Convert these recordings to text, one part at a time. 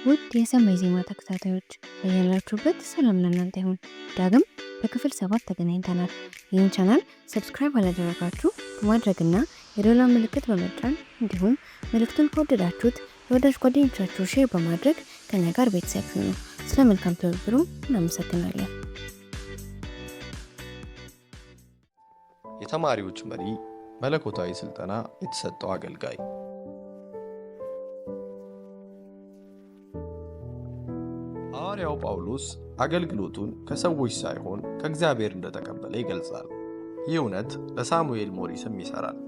ውድ የሰማይ ዜማ ተከታታዮች በያላችሁበት ሰላም ለእናንተ ይሁን። ዳግም በክፍል 7 ተገናኝተናል። ይህን ቻናል ሰብስክራይብ አላደረጋችሁ በማድረግና የደወል ምልክት በመጫን እንዲሁም መልእክቱን ከወደዳችሁት ለወዳጅ ጓደኞቻችሁ ሼር በማድረግ ከኛ ጋር ቤተሰብ ሁኑ። ስለ መልካም ትብብሩ እናመሰግናለን። የተማሪዎች መሪ መለኮታዊ ስልጠና የተሰጠው አገልጋይ። ሐዋርያው ጳውሎስ አገልግሎቱን ከሰዎች ሳይሆን ከእግዚአብሔር እንደተቀበለ ይገልጻል። ይህ እውነት ለሳሙኤል ሞሪስም ይሰራል።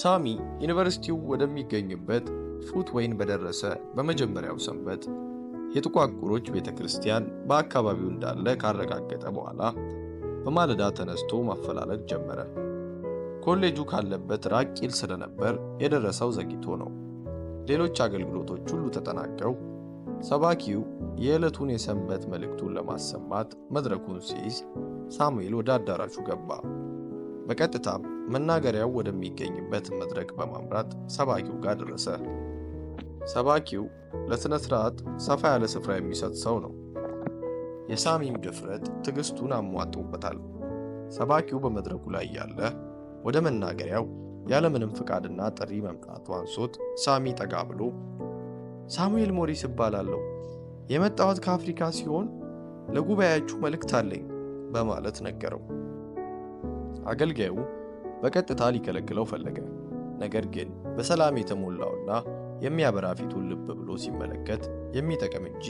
ሳሚ ዩኒቨርሲቲው ወደሚገኝበት ፉት ወይን በደረሰ በመጀመሪያው ሰንበት የጥቋቁሮች ቤተክርስቲያን በአካባቢው እንዳለ ካረጋገጠ በኋላ በማለዳ ተነስቶ ማፈላለግ ጀመረ። ኮሌጁ ካለበት ራቅ ይል ስለነበር የደረሰው ዘግይቶ ነው። ሌሎች አገልግሎቶች ሁሉ ተጠናቀው ሰባኪው የዕለቱን የሰንበት መልእክቱን ለማሰማት መድረኩን ሲይዝ ሳሙኤል ወደ አዳራሹ ገባ። በቀጥታም መናገሪያው ወደሚገኝበት መድረክ በማምራት ሰባኪው ጋር ደረሰ። ሰባኪው ለሥነ ሥርዓት ሰፋ ያለ ስፍራ የሚሰጥ ሰው ነው። የሳሚም ድፍረት ትዕግስቱን አሟጦበታል። ሰባኪው በመድረኩ ላይ ያለ ወደ መናገሪያው ያለምንም ፍቃድና ጥሪ መምጣቱ አንሶት ሳሚ ጠጋ ብሎ ሳሙኤል ሞሪስ እባላለሁ፣ የመጣሁት ከአፍሪካ ሲሆን ለጉባኤያችሁ መልእክት አለኝ በማለት ነገረው። አገልጋዩ በቀጥታ ሊከለክለው ፈለገ። ነገር ግን በሰላም የተሞላውና የሚያበራ ፊቱን ልብ ብሎ ሲመለከት የሚጠቅም እንጂ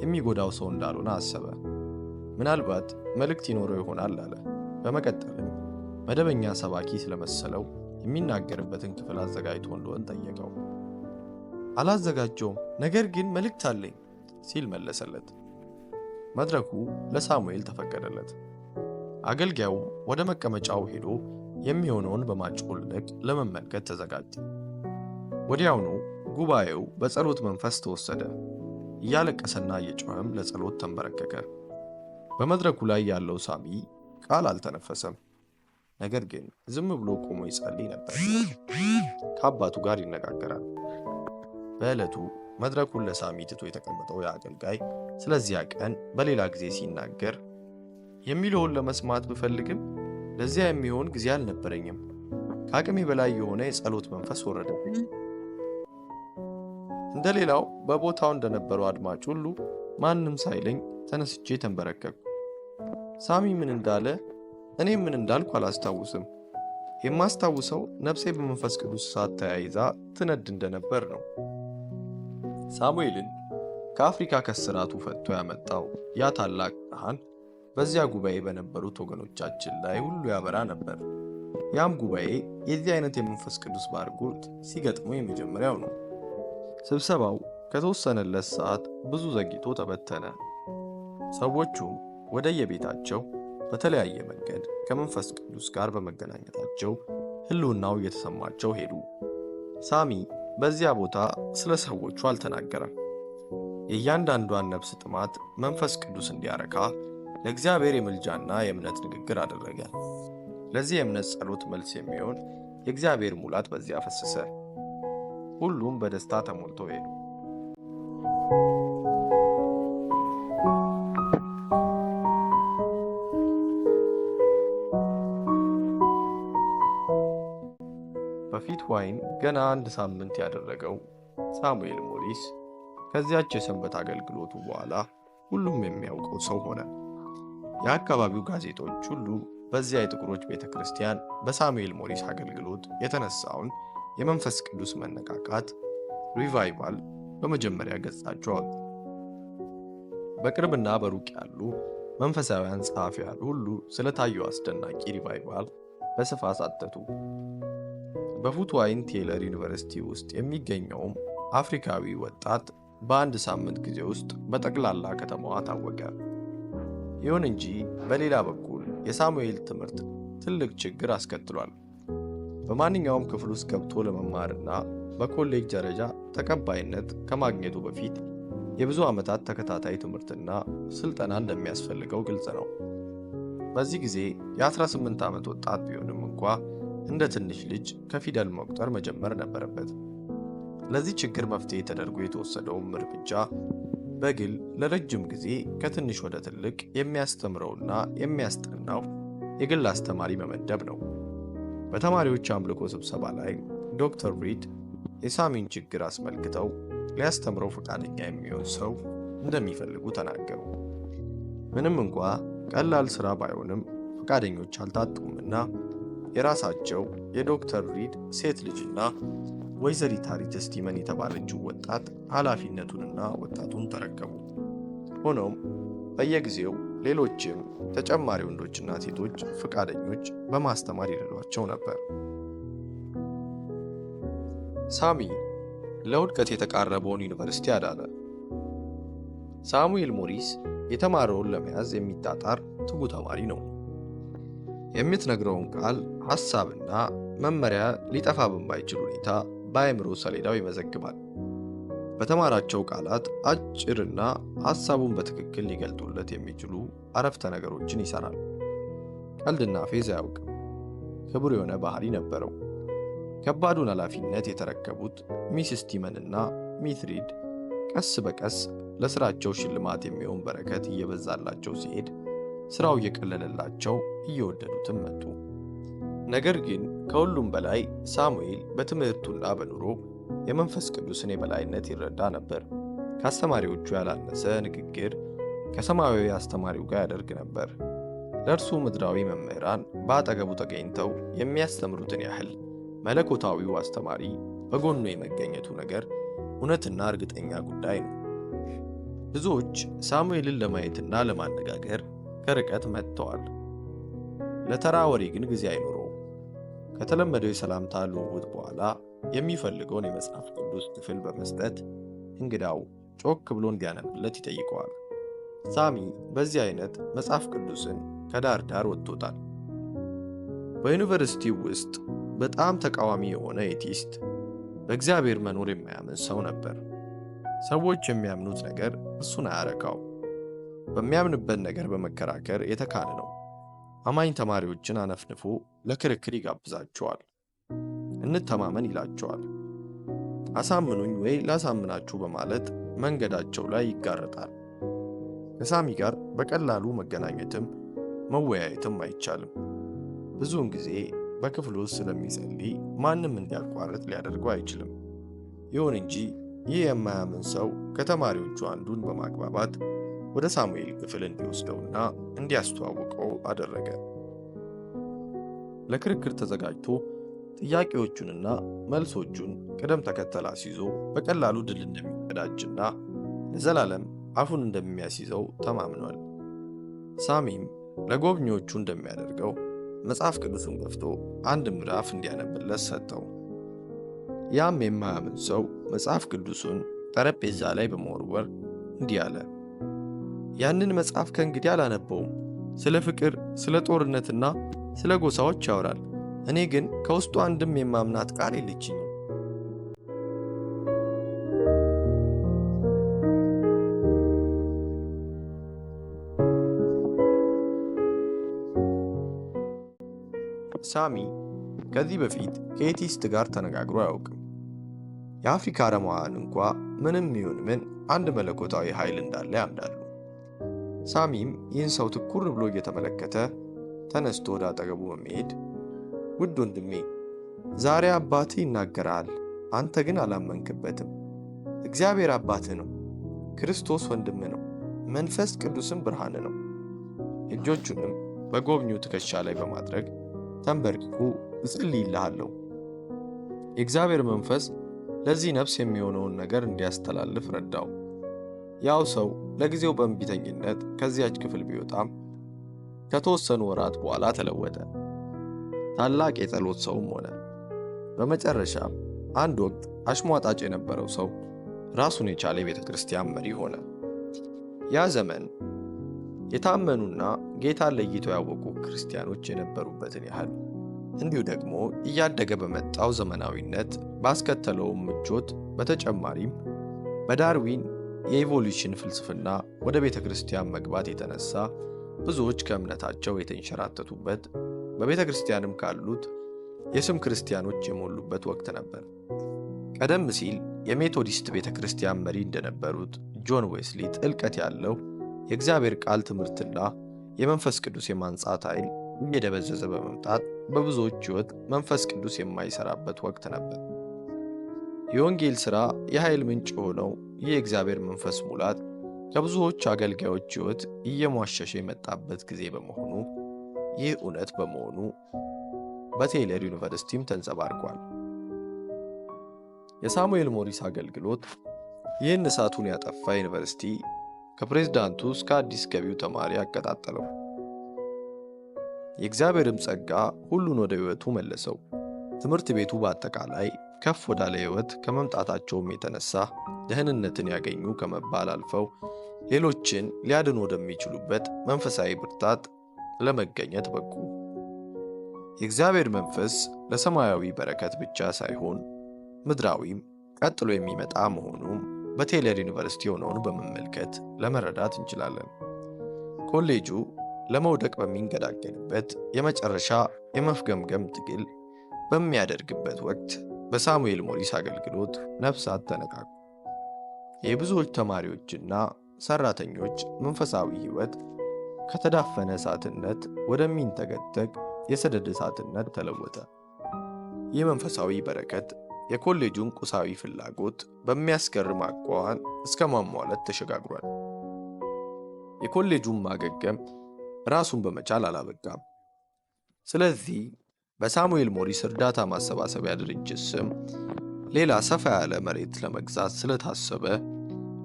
የሚጎዳው ሰው እንዳልሆነ አሰበ። ምናልባት መልእክት ይኖረው ይሆናል አለ። በመቀጠልም መደበኛ ሰባኪ ስለመሰለው የሚናገርበትን ክፍል አዘጋጅቶ እንደሆነ ጠየቀው። አላዘጋጀውም፣ ነገር ግን መልእክት አለኝ ሲል መለሰለት። መድረኩ ለሳሙኤል ተፈቀደለት። አገልጋዩ ወደ መቀመጫው ሄዶ የሚሆነውን በማጮልቅ ለመመልከት ተዘጋጀ። ወዲያውኑ ጉባኤው በጸሎት መንፈስ ተወሰደ። እያለቀሰና እየጮኸም ለጸሎት ተንበረከከ። በመድረኩ ላይ ያለው ሳሚ ቃል አልተነፈሰም። ነገር ግን ዝም ብሎ ቆሞ ይጸልይ ነበር። ከአባቱ ጋር ይነጋገራል። በዕለቱ መድረኩን ለሳሚ ትቶ የተቀመጠው የአገልጋይ ስለዚያ ቀን በሌላ ጊዜ ሲናገር የሚለውን ለመስማት ብፈልግም ለዚያ የሚሆን ጊዜ አልነበረኝም። ከአቅሜ በላይ የሆነ የጸሎት መንፈስ ወረደብኝ። እንደሌላው በቦታው እንደነበረው አድማጭ ሁሉ ማንም ሳይለኝ ተነስቼ ተንበረከኩ። ሳሚ ምን እንዳለ እኔም ምን እንዳልኩ አላስታውስም። የማስታውሰው ነፍሴ በመንፈስ ቅዱስ እሳት ተያይዛ ትነድ እንደነበር ነው። ሳሙኤልን ከአፍሪካ ከስራቱ ፈቶ ያመጣው ያ ታላቅ ብርሃን በዚያ ጉባኤ በነበሩት ወገኖቻችን ላይ ሁሉ ያበራ ነበር። ያም ጉባኤ የዚህ አይነት የመንፈስ ቅዱስ ባርኮት ሲገጥመው የመጀመሪያው ነው። ስብሰባው ከተወሰነለት ሰዓት ብዙ ዘግይቶ ተበተነ። ሰዎቹም ወደየቤታቸው በተለያየ መንገድ ከመንፈስ ቅዱስ ጋር በመገናኘታቸው ሕልውናው እየተሰማቸው ሄዱ። ሳሚ በዚያ ቦታ ስለ ሰዎቹ አልተናገረም። የእያንዳንዷን ነፍስ ጥማት መንፈስ ቅዱስ እንዲያረካ ለእግዚአብሔር የምልጃና የእምነት ንግግር አደረገ። ለዚህ የእምነት ጸሎት መልስ የሚሆን የእግዚአብሔር ሙላት በዚያ ፈሰሰ። ሁሉም በደስታ ተሞልተው ሄዱ። በፊት ዋይን ገና 1 ሳምንት ያደረገው ሳሙኤል ሞሪስ ከዚያች የሰንበት አገልግሎቱ በኋላ ሁሉም የሚያውቀው ሰው ሆነ። የአካባቢው ጋዜጦች ሁሉ በዚያ የጥቁሮች ቤተክርስቲያን በሳሙኤል ሞሪስ አገልግሎት የተነሳውን የመንፈስ ቅዱስ መነቃቃት ሪቫይቫል በመጀመሪያ ገጻቸው አወጡ። በቅርብና በሩቅ ያሉ መንፈሳውያን ጸሐፊያን ሁሉ ስለታየው አስደናቂ ሪቫይቫል በስፋት አተቱ። በፉት ዋይን ቴይለር ዩኒቨርሲቲ ውስጥ የሚገኘውም አፍሪካዊ ወጣት በ1 ሳምንት ጊዜ ውስጥ በጠቅላላ ከተማዋ ታወቀ። ይሁን እንጂ በሌላ በኩል የሳሙኤል ትምህርት ትልቅ ችግር አስከትሏል። በማንኛውም ክፍል ውስጥ ገብቶ ለመማርና በኮሌጅ ደረጃ ተቀባይነት ከማግኘቱ በፊት የብዙ ዓመታት ተከታታይ ትምህርትና ስልጠና እንደሚያስፈልገው ግልጽ ነው። በዚህ ጊዜ የ18 ዓመት ወጣት ቢሆንም እንኳ እንደ ትንሽ ልጅ ከፊደል መቁጠር መጀመር ነበረበት። ለዚህ ችግር መፍትሄ ተደርጎ የተወሰደውም እርምጃ በግል ለረጅም ጊዜ ከትንሽ ወደ ትልቅ የሚያስተምረውና የሚያስጠናው የግል አስተማሪ መመደብ ነው። በተማሪዎች አምልኮ ስብሰባ ላይ ዶክተር ሪድ የሳሚን ችግር አስመልክተው ሊያስተምረው ፈቃደኛ የሚሆን ሰው እንደሚፈልጉ ተናገሩ። ምንም እንኳ ቀላል ሥራ ባይሆንም ፈቃደኞች አልታጡምና የራሳቸው የዶክተር ሪድ ሴት ልጅና ወይዘሪት ሃሪት ስቲመን የተባለችው ወጣት ኃላፊነቱንና ወጣቱን ተረከቡ። ሆኖም በየጊዜው ሌሎችም ተጨማሪ ወንዶችና ሴቶች ፈቃደኞች በማስተማር ይረዷቸው ነበር። ሳሚ ለውድቀት የተቃረበውን ዩኒቨርሲቲ አዳነ። ሳሙኤል ሞሪስ የተማረውን ለመያዝ የሚጣጣር ትጉ ተማሪ ነው። የምትነግረውን ቃል ሐሳብና መመሪያ ሊጠፋ በማይችል ሁኔታ በአእምሮ ሰሌዳው ይመዘግባል። በተማራቸው ቃላት አጭርና ሐሳቡን በትክክል ሊገልጡለት የሚችሉ አረፍተ ነገሮችን ይሰራል። ቀልድና ፌዝ አያውቅም። ክቡር የሆነ ባህሪ ነበረው። ከባዱን ኃላፊነት የተረከቡት ሚስ ስቲመን እና ሚስ ሪድ ቀስ በቀስ ለስራቸው ሽልማት የሚሆን በረከት እየበዛላቸው ሲሄድ ስራው እየቀለለላቸው እየወደዱትም መጡ። ነገር ግን ከሁሉም በላይ ሳሙኤል በትምህርቱና በኑሮ የመንፈስ ቅዱስን የበላይነት ይረዳ ነበር። ከአስተማሪዎቹ ያላነሰ ንግግር ከሰማያዊ አስተማሪው ጋር ያደርግ ነበር። ለእርሱ ምድራዊ መምህራን በአጠገቡ ተገኝተው የሚያስተምሩትን ያህል መለኮታዊው አስተማሪ በጎኑ የመገኘቱ ነገር እውነትና እርግጠኛ ጉዳይ ነው። ብዙዎች ሳሙኤልን ለማየትና ለማነጋገር ከርቀት መጥተዋል። ለተራ ወሬ ግን ጊዜ አይኖረውም። ከተለመደው የሰላምታ ልውውጥ በኋላ የሚፈልገውን የመጽሐፍ ቅዱስ ክፍል በመስጠት እንግዳው ጮክ ብሎ እንዲያነብለት ይጠይቀዋል። ሳሚ በዚህ አይነት መጽሐፍ ቅዱስን ከዳር ዳር ወጥቶታል። በዩኒቨርሲቲው ውስጥ በጣም ተቃዋሚ የሆነ ኤቲስት፣ በእግዚአብሔር መኖር የማያምን ሰው ነበር። ሰዎች የሚያምኑት ነገር እሱን አያረካው። በሚያምንበት ነገር በመከራከር የተካነ ነው። አማኝ ተማሪዎችን አነፍንፎ ለክርክር ይጋብዛቸዋል። እንተማመን ይላቸዋል። አሳምኑኝ ወይ ላሳምናችሁ በማለት መንገዳቸው ላይ ይጋረጣል። ከሳሚ ጋር በቀላሉ መገናኘትም መወያየትም አይቻልም። ብዙውን ጊዜ በክፍሉ ውስጥ ስለሚጸልይ ማንም እንዲያቋርጥ ሊያደርገው አይችልም። ይሁን እንጂ ይህ የማያምን ሰው ከተማሪዎቹ አንዱን በማግባባት ወደ ሳሙኤል ክፍል እንዲወስደውና እንዲያስተዋውቀው አደረገ። ለክርክር ተዘጋጅቶ ጥያቄዎቹንና መልሶቹን ቅደም ተከተል አስይዞ በቀላሉ ድል እንደሚቀዳጅና ለዘላለም አፉን እንደሚያስይዘው ተማምኗል። ሳሚም ለጎብኚዎቹ እንደሚያደርገው መጽሐፍ ቅዱሱን ገፍቶ አንድ ምዕራፍ እንዲያነብለት ሰጠው። ያም የማያምን ሰው መጽሐፍ ቅዱሱን ጠረጴዛ ላይ በመወርወር እንዲህ አለ፣ ያንን መጽሐፍ ከእንግዲህ አላነበውም። ስለ ፍቅር፣ ስለ ጦርነትና ስለ ጎሳዎች ያወራል። እኔ ግን ከውስጡ አንድም የማምናት ቃል የለችኝም። ሳሚ ከዚህ በፊት ከኤቲስት ጋር ተነጋግሮ አያውቅም። የአፍሪካ አረማውያን እንኳ ምንም ይሁን ምን አንድ መለኮታዊ ኃይል እንዳለ ያምናሉ። ሳሚም ይህን ሰው ትኩር ብሎ እየተመለከተ ተነስቶ ወደ አጠገቡ በመሄድ ውድ ወንድሜ፣ ዛሬ አባትህ ይናገራል፣ አንተ ግን አላመንክበትም። እግዚአብሔር አባትህ ነው፣ ክርስቶስ ወንድምህ ነው፣ መንፈስ ቅዱስም ብርሃን ነው። እጆቹንም በጎብኚው ትከሻ ላይ በማድረግ ተንበርክኮ እጸልይልሃለሁ። የእግዚአብሔር መንፈስ ለዚህ ነፍስ የሚሆነውን ነገር እንዲያስተላልፍ ረዳው። ያው ሰው ለጊዜው በእንቢተኝነት ከዚያች ክፍል ቢወጣም ከተወሰኑ ወራት በኋላ ተለወጠ። ታላቅ የጸሎት ሰውም ሆነ። በመጨረሻም አንድ ወቅት አሽሟጣጭ የነበረው ሰው ራሱን የቻለ የቤተ ክርስቲያን መሪ ሆነ። ያ ዘመን የታመኑና ጌታን ለይተው ያወቁ ክርስቲያኖች የነበሩበትን ያህል እንዲሁ ደግሞ እያደገ በመጣው ዘመናዊነት ባስከተለውም ምቾት በተጨማሪም በዳርዊን የኢቮሉሽን ፍልስፍና ወደ ቤተ ክርስቲያን መግባት የተነሳ ብዙዎች ከእምነታቸው የተንሸራተቱበት፣ በቤተ ክርስቲያንም ካሉት የስም ክርስቲያኖች የሞሉበት ወቅት ነበር። ቀደም ሲል የሜቶዲስት ቤተ ክርስቲያን መሪ እንደነበሩት ጆን ዌስሊ ጥልቀት ያለው የእግዚአብሔር ቃል ትምህርትና የመንፈስ ቅዱስ የማንጻት ኃይል እየደበዘዘ በመምጣት በብዙዎች ሕይወት መንፈስ ቅዱስ የማይሰራበት ወቅት ነበር። የወንጌል ሥራ የኃይል ምንጭ የሆነው ይህ የእግዚአብሔር መንፈስ ሙላት ከብዙዎች አገልጋዮች ሕይወት እየሟሸሸ የመጣበት ጊዜ በመሆኑ ይህ እውነት በመሆኑ በቴይለር ዩኒቨርሲቲም ተንጸባርቋል። የሳሙኤል ሞሪስ አገልግሎት ይህን እሳቱን ያጠፋ ዩኒቨርሲቲ ከፕሬዝዳንቱ እስከ አዲስ ገቢው ተማሪ አቀጣጠለው። የእግዚአብሔርም ጸጋ ሁሉን ወደ ሕይወቱ መለሰው። ትምህርት ቤቱ በአጠቃላይ ከፍ ወዳለ ሕይወት ከመምጣታቸውም የተነሳ ደህንነትን ያገኙ ከመባል አልፈው ሌሎችን ሊያድኑ ወደሚችሉበት መንፈሳዊ ብርታት ለመገኘት በቁ። የእግዚአብሔር መንፈስ ለሰማያዊ በረከት ብቻ ሳይሆን ምድራዊም ቀጥሎ የሚመጣ መሆኑም በቴይለር ዩኒቨርሲቲ የሆነውን በመመልከት ለመረዳት እንችላለን። ኮሌጁ ለመውደቅ በሚንገዳገድበት የመጨረሻ የመፍገምገም ትግል በሚያደርግበት ወቅት በሳሙኤል ሞሪስ አገልግሎት ነፍሳት ተነቃቁ። የብዙዎች ተማሪዎችና ሰራተኞች መንፈሳዊ ሕይወት ከተዳፈነ እሳትነት ወደሚንተገተግ የሰደድ እሳትነት ተለወጠ። ይህ መንፈሳዊ በረከት የኮሌጁን ቁሳዊ ፍላጎት በሚያስገርም አኳኋን እስከ ማሟላት ተሸጋግሯል። የኮሌጁን ማገገም ራሱን በመቻል አላበቃም። ስለዚህ በሳሙኤል ሞሪስ እርዳታ ማሰባሰቢያ ድርጅት ስም ሌላ ሰፋ ያለ መሬት ለመግዛት ስለታሰበ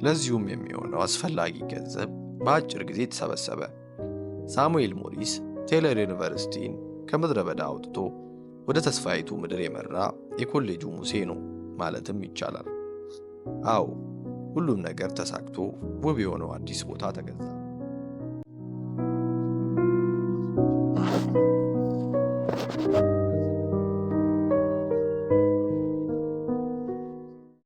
ለዚሁም የሚሆነው አስፈላጊ ገንዘብ በአጭር ጊዜ ተሰበሰበ። ሳሙኤል ሞሪስ ቴይለር ዩኒቨርሲቲን ከምድረ በዳ አውጥቶ ወደ ተስፋይቱ ምድር የመራ የኮሌጁ ሙሴ ነው ማለትም ይቻላል። አዎ፣ ሁሉም ነገር ተሳክቶ ውብ የሆነው አዲስ ቦታ ተገዛ።